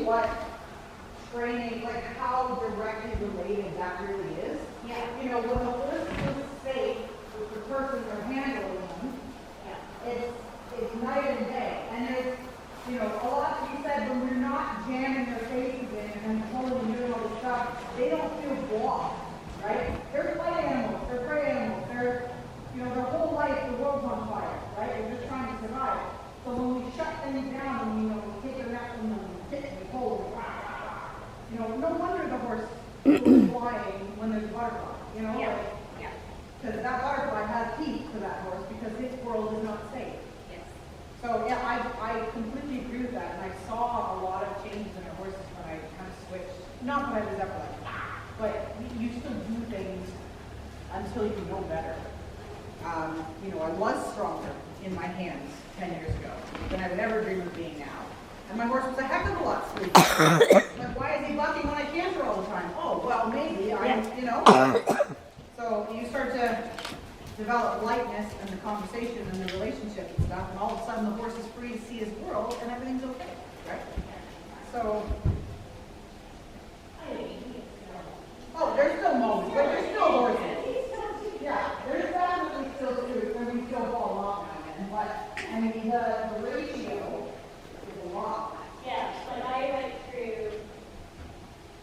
what training, like how directly related that really is. Yeah. You know, when the horse is safe with the person they're handling them, it's night and day. And it's, you know, a lot to be said when we're not jamming their faces in and pulling and doing all this stuff, they don't feel blocked, right? They're fight animals, they're prey animals, they're, you know, their whole life the world's on fire, right? They're just trying to survive. So when we shut things down and, you know, we take their neck from them and hit and pull and rah, rah, rah, you know, no wonder the horse goes flying when there's a butterfly, you know? Yeah. Like, Yeah. because that butterfly has teeth to that horse because his world is not safe. Yes. So yeah, I completely agree with that, and I saw a lot of changes in our horses when I kind of switched. Not that I was ever like, but you still do things until you know better. You know, I was stronger in my hands 10 years ago than I would ever dream of being now. And my horse was a heck of a lot smoother. Like, why is he bucking when I canter all the time? Oh, well, maybe you know. So you start to develop lightness and the conversation and the relationship and stuff, and all of a sudden the horse is free to see his world and everything's okay, right? So, oh, there's still moments, but there's still horses. Yeah, there's definitely still truth, and we still fall off now and then, but, I mean, the ratio is a lot. Yeah, but I went through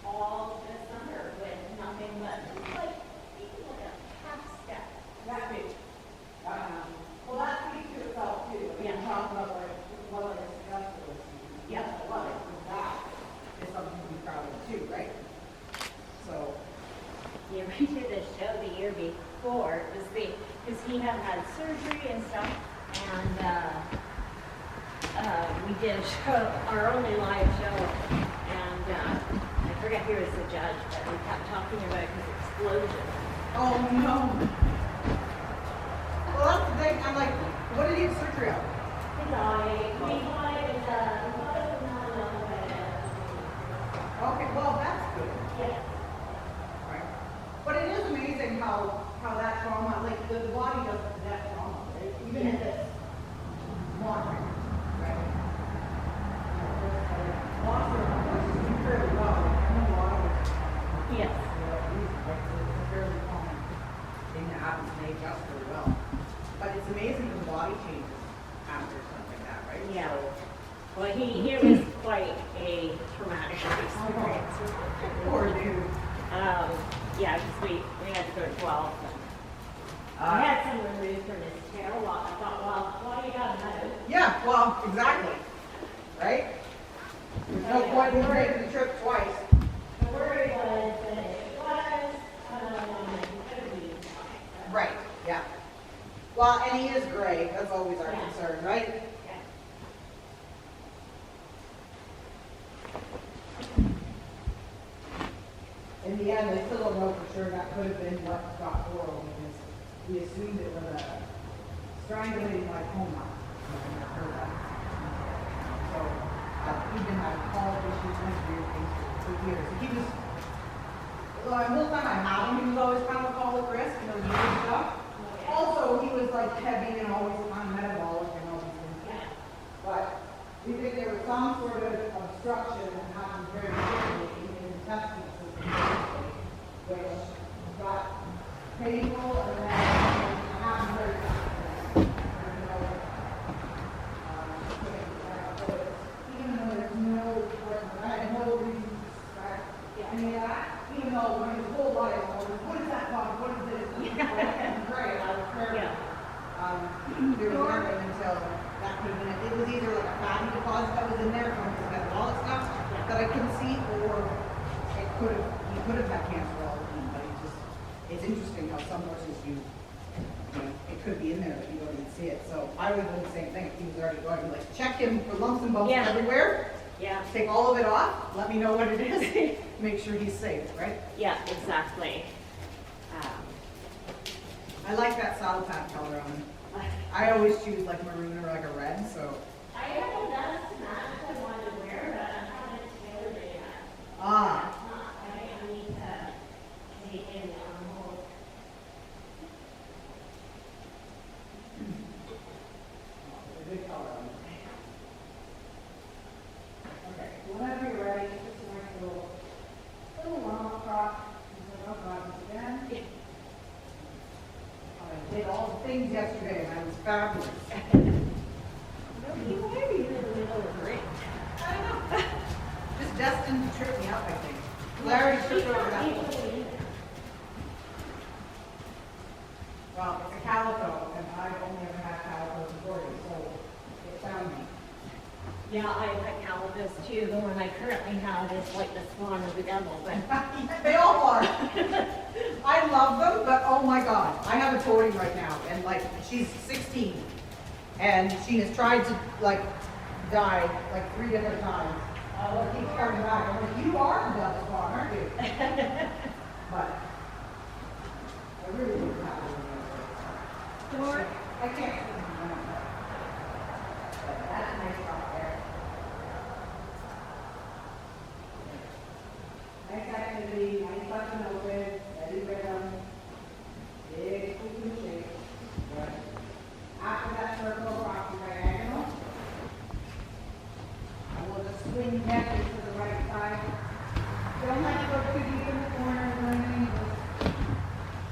all the summer with nothing but just like even like a half step. That big. Well, that speaks to itself too. When you talk about like what I discussed with you. Yes, I love it. Because that is something to be proud of too, right? So. Yeah, we did a show the year before. It was because he had surgery and stuff, and we did a show, our only live show, and I forget who was the judge, but we kept talking about his explosion. Oh no. Well, that's the thing. I'm like, what did he have surgery on? His eye, he thought it was melanoma. Okay, well that's good. Yeah. Right. But it is amazing how that trauma, like the body doesn't that trauma, right? Even if it's moderate, right? Lots of horses do fairly well. I know a lot of it. Yes. It's a fairly common thing that happens and they adjust very well. But it's amazing the body changes after something like that, right? Yeah. So, Well, he was quite a traumatic experience. poor dude. Yeah, because we had to go to 12. And I had some removed from his tail. I thought, well, what you got to know? Yeah, well, exactly. Right? There's no point in making the trip twice. The worry was that it was, it could be fine. Right, yeah. Well, and he is gray. That's always our Yeah. concern, right? Yeah. In the end, they still don't know for sure that could have been what got oral because we assumed it was a strangulating lipoma. And I heard that. So he'd been having call issues and weird things for years. He was, well, the whole time I had him, he was always kind of a call at risk and those weird stuff. Also, he was like heavy and always kind of metabolic and all these things. Yeah. But we think there was some sort of obstruction that happened very quickly in his intestinal system, which got painful and then happened very fast. Even though there's no, I had no reason to suspect any of that, even though my whole life I was, what is that bug? What is this? Great, I was very, there was nothing until that could have been, it was either like a fatty deposit that was in there from his metabolic stuff that I couldn't see, or it could have, he could have had cancer all the time, but it's interesting how some horses you know, it could be in there, but you don't even see it. So I would do the same thing if he was already going, like check him for lumps and bumps Yeah. everywhere, Yeah. take all of it off, let me know what it is, make sure he's safe, right? Yeah, exactly. I like that saddle pad color on him. I always choose like maroon or like a red, so. I haven't done a match I wanted to wear, but I haven't tailored it yet. Ah. I need to take in the whole. A good color on it. Okay, whenever you're ready. did all the things yesterday, and I was fabulous. You might be in the middle of a ring. I don't know. Just destined to trip me up, I think. Larry tripped over that. Well, it's a calico, and I've only ever had calicos before, so it found me. Yeah, I have calicos too. The one I currently have is like the swan or the devil, but They all are. I love them, but oh my God, I have a toy right now, and like she's 16, and she has tried to like die like 3 different times. But keeps coming back. I'm like, you are the devil swan, aren't you? But I really do have it. Or I can't. But that's a nice spot there. Nice activity, nice button open, steady rhythm, big scoop and shake. Good. After that circle across the diagonal, I will just swing gently to the right side. Don't let it go too deep in the corner or anything, just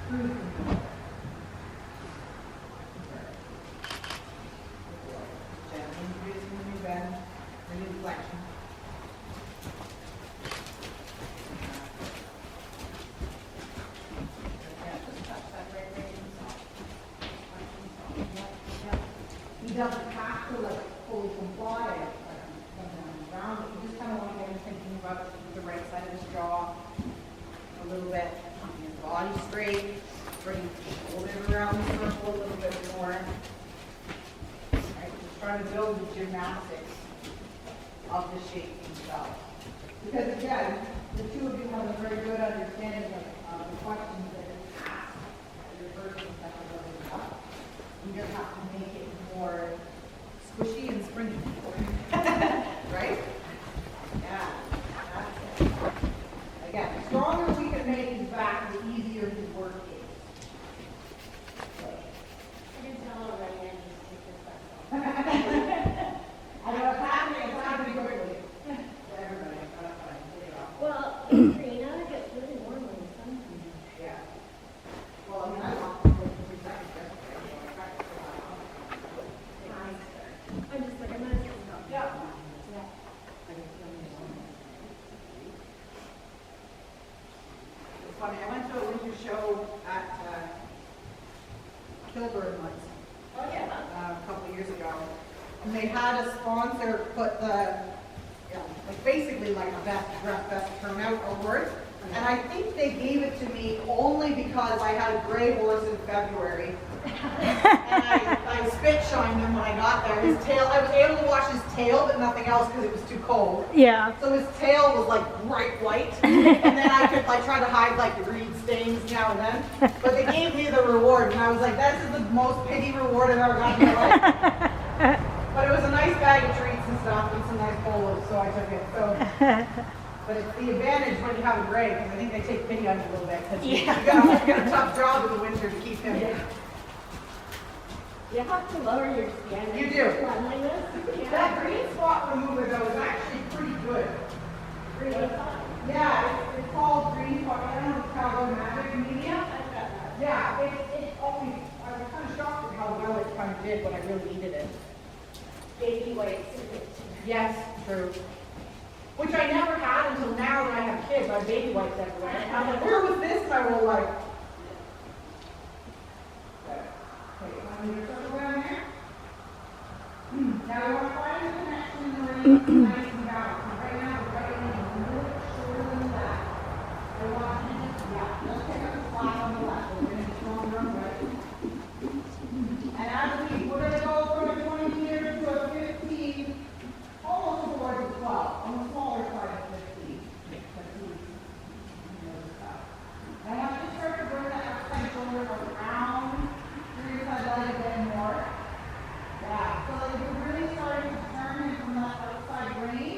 cruise control. Gently introducing the new bend, the new flexion. He doesn't have to like fully comply around it. You just kind of want to get him thinking about the right side of his jaw a little bit. His body straight. Bring a little bit around the circle a little bit more. Right, just trying to build the gymnastics of the shape himself. Because again, the two of you have a very good understanding of the questions that are asked at your first and second level up. You just have to make it more squishy and springy. Right? Yeah, that's it. Again, the stronger we can make his back, the easier his work is. I can tell already I need to take this back off. I know it's happening quickly. Everybody, take it off. Well, in Karina, it gets really warm when the sun comes out. Yeah. Well, I mean, I lost it for 3 seconds yesterday, so I practiced a lot. I'm just like, I'm not going to stop. Yeah. Yeah. It's funny, I went to a winter show at Kilburn once, Oh, yeah. a couple of years ago. And they had a sponsor put the, like basically like a best turnout award. And I think they gave it to me only because I had a gray horse in February. And I spit shined him when I got there. His tail, I was able to watch his tail, but nothing else because it was too cold. Yeah. So his tail was like bright white, and then I could like try to hide like the reed stains now and then. But they gave me the reward, and I was like, "This is the most pity reward I've ever gotten in my life." But it was a nice bag of treats and stuff, and some nice polos, so I took it. So, but it's the advantage when you have a gray, because I think they take pity on you a little bit, because you got a tough job in the winter to keep him. Yeah. You have to lower your standards. You do. for cleanliness. That green spot remover though is actually pretty good. Really fun. Yeah, it's called green spot. I don't know if it's called magic media. I've got that. Yeah, it always, I was kind of shocked at how well it kind of did when I really needed it. Baby wipes. Yes, true. Which I never had until now that I have kids. I have baby wipes everywhere. And I'm like, where was this my whole life? Okay, want me to circle around here? Now you want to find the connection in the ring, nice and balanced. And right now, the right knee is a little bit shorter than the left. I want you to just, let's pick up the slack on the left. We're going to be stronger on the right. And as we're going to go from a 20 meter to a 15, almost towards a 12, on the smaller side of 15. I want you to start to bring that outside shoulder around your side leg a bit more. Yeah, so that you're really starting to turn from that outside range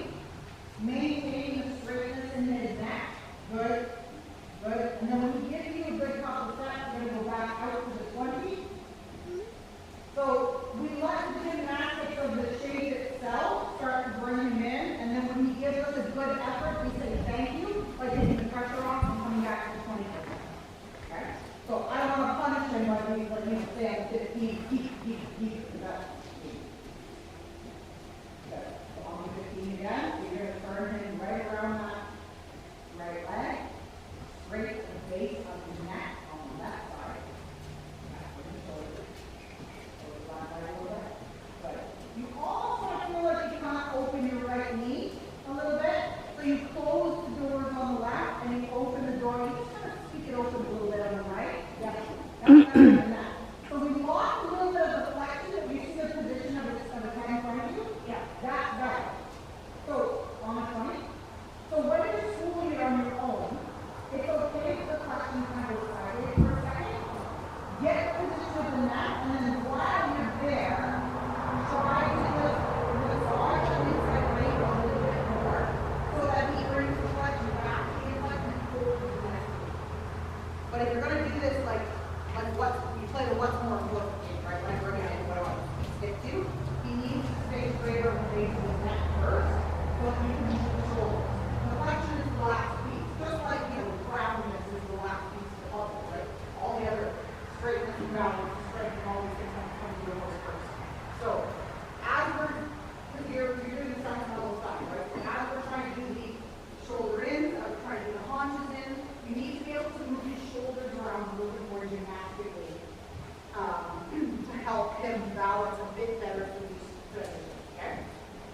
him balance a bit better through these stretches, okay?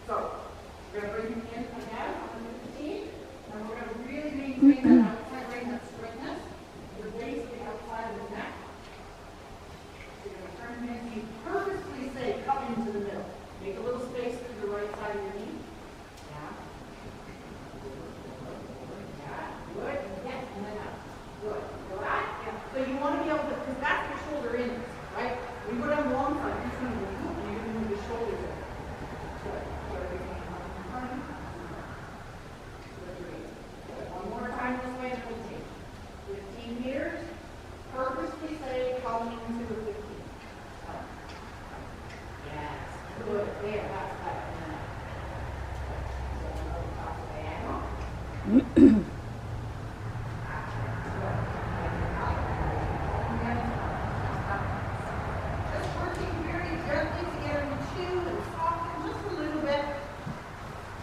So, we're gonna bring him in again on the 15, and we're gonna really maintain that outside ring, that straightness, the base of the outside of his neck. So you're gonna turn him in, you purposely say, come into the middle. Make a little space through the right side of your knee. Yeah. Yeah, good, yeah, and then out. Good, go back, yeah. So you want to be able to, because that's your shoulder in, right? When you go down the long side, you're just going to move, and you're going to move your shoulders in. Good, good, good. Good. One more time this way, and we'll take 15 meters. Purposely say, calling into the 15. Yes, good, there, that's better. So, over top of the diagonal. Just working very gently to get him to chew and soften just a little bit.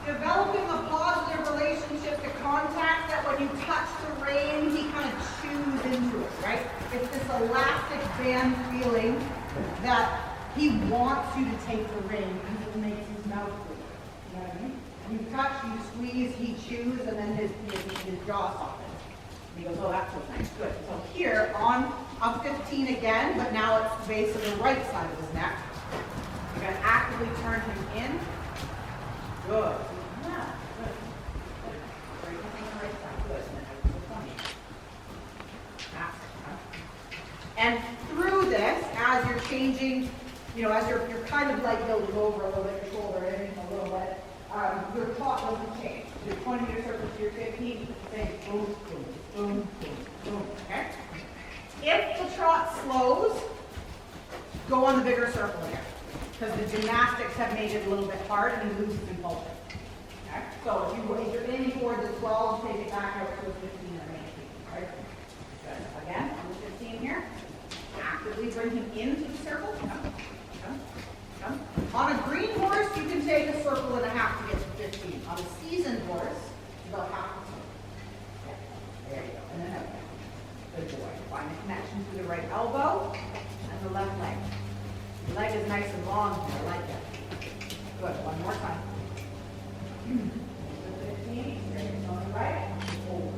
Developing a positive relationship to contact that when you touch the rein, he kind of chews into it, right? It's this elastic band feeling that he wants you to take the rein because it makes his mouth bleed. You know what I mean? You touch, you squeeze, he chews, and then his jaw softens. And he goes, oh, that feels nice, good. So here, on a 15 again, but now it's the base of the right side of his neck. You're going to actively turn him in. Good. Yeah, good. Right on the right side, good. And then out to the 20. That's it. And through this, as you're changing, you know, as you're kind of like building over a little bit, your shoulder in a little bit, your trot doesn't change. Your 20-meter circle to your 15, same, boom, boom, boom, boom, boom, okay? If the trot slows, go on the bigger circle again, because the gymnastics have made it a little bit hard and he loses impulsion. Okay? So if you're aiming toward the 12, take it back out to the 15 or 18, right? Good. Again, on the 15 here, actively bring him into the circle. Come, come, come. On a green horse, you can take a circle and a half to get to 15. On a seasoned horse, it's about half a circle. Yeah. There you go. And then out. Good boy. Find the connection to the right elbow and the left leg. The leg is nice and long here. I like it. Good. One more time. 15. Straight on the right. Hold.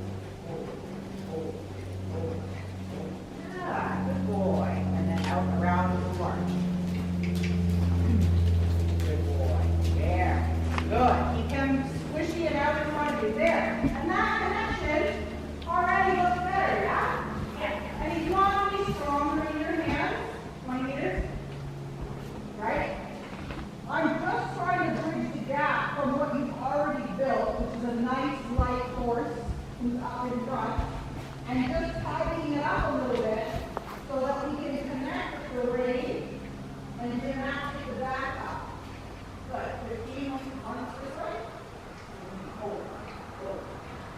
Hold. Hold. Hold. Hold. Ah, good boy. And then out around the large. Good boy. There. Good. Keep him squishy and out in front of you. There. And that connection already looks better, yeah? Yeah. And if you want to be stronger in your hands, 20 meters, right? I'm just trying to bridge the gap from what you've already built, which is a nice light horse who's up in front, and just tightening it up a little bit so that we can connect the rein and gymnastic the back up. Good. 15 on this way. Hold. Hold.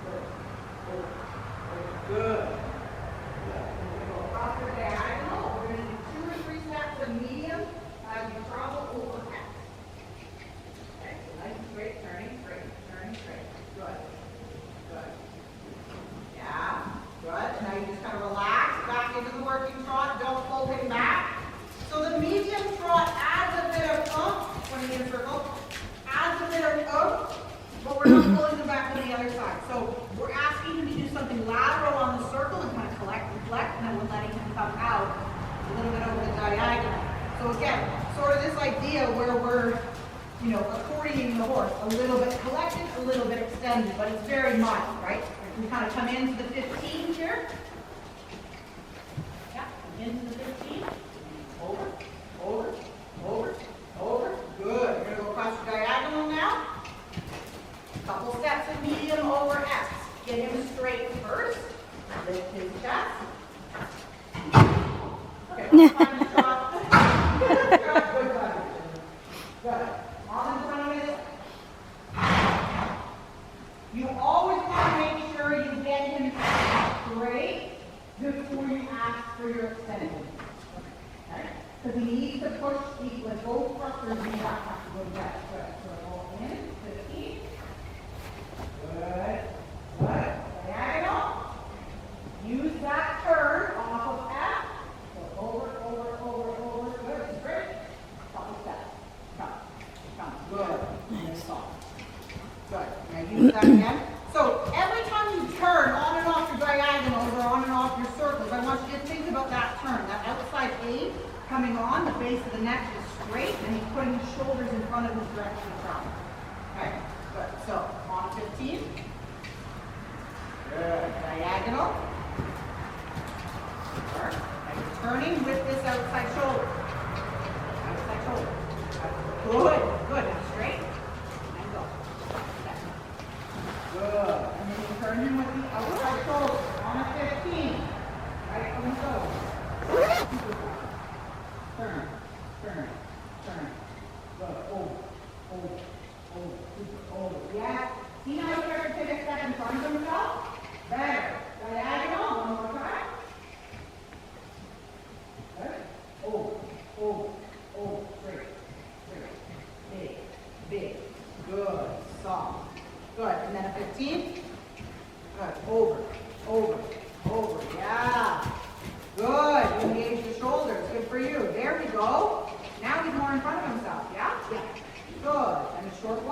Hold. Hold. Good. Good. We're going to go across the diagonal. We're going to do 2 or 3 steps of medium as you travel overhead. Okay, so nice and straight, turning straight, turning straight. Good. Good. Yeah. Good. Now you just kind of relax back into the working trot. Don't pull him back. So the medium trot adds a bit of oomph, 20-meter circle, adds a bit of oomph, but we're not pulling him back to the other side. So we're asking him to do something lateral on the circle and kind of collect, reflect, and then we're letting him come out a little bit over the diagonal. So again, sort of this idea where we're, you know, accordioning the horse, a little bit collected, a little bit extended, but it's very mild, right? We kind of come into the 15 here. Yeah, into the 15. Over, over, over, over. Good. We're going to go across the diagonal now. Couple steps of medium over X. Get him straight first. Lift his chest. Okay, let's find the drop. Good, good. Good. On the 20 minutes. You always want to make sure you get him straight before you ask for your extension. Okay? Because he needs to push, let go thrusters and back have to go back. Good. So go in, 15. Good. Good. Diagonal. Use that turn off of F. So over, over, over, over. Good. Straight. use that again. So every time you turn on and off your diagonals or on and off your circles, I want you to think about that turn. That outside A coming on, the base of the neck is straight, and he's putting his shoulders in front of his direction of travel. Okay, good. So on 15. Good. Diagonal. Turn. And you're turning with this outside shoulder. Outside shoulder. Good. Good. Now straight. And go. Okay. Good. And then you turn him with the outside shoulder. On a 15. Right from the shoulder. Turn. Turn. Turn. Good. Over. Over. Over. Over. Yeah. See how he started to take a step in front of himself? Better. Diagonal. One more time. Good. Over. Over. Over. Straight. Straight. Big. Big. Good. Soft. Good. And then a 15. Good. Over. Over. Over. Yeah. Good. Engage the shoulders. Good for you. There we go. Now he's more in front of himself. Yeah? Yeah. Good. And a short one.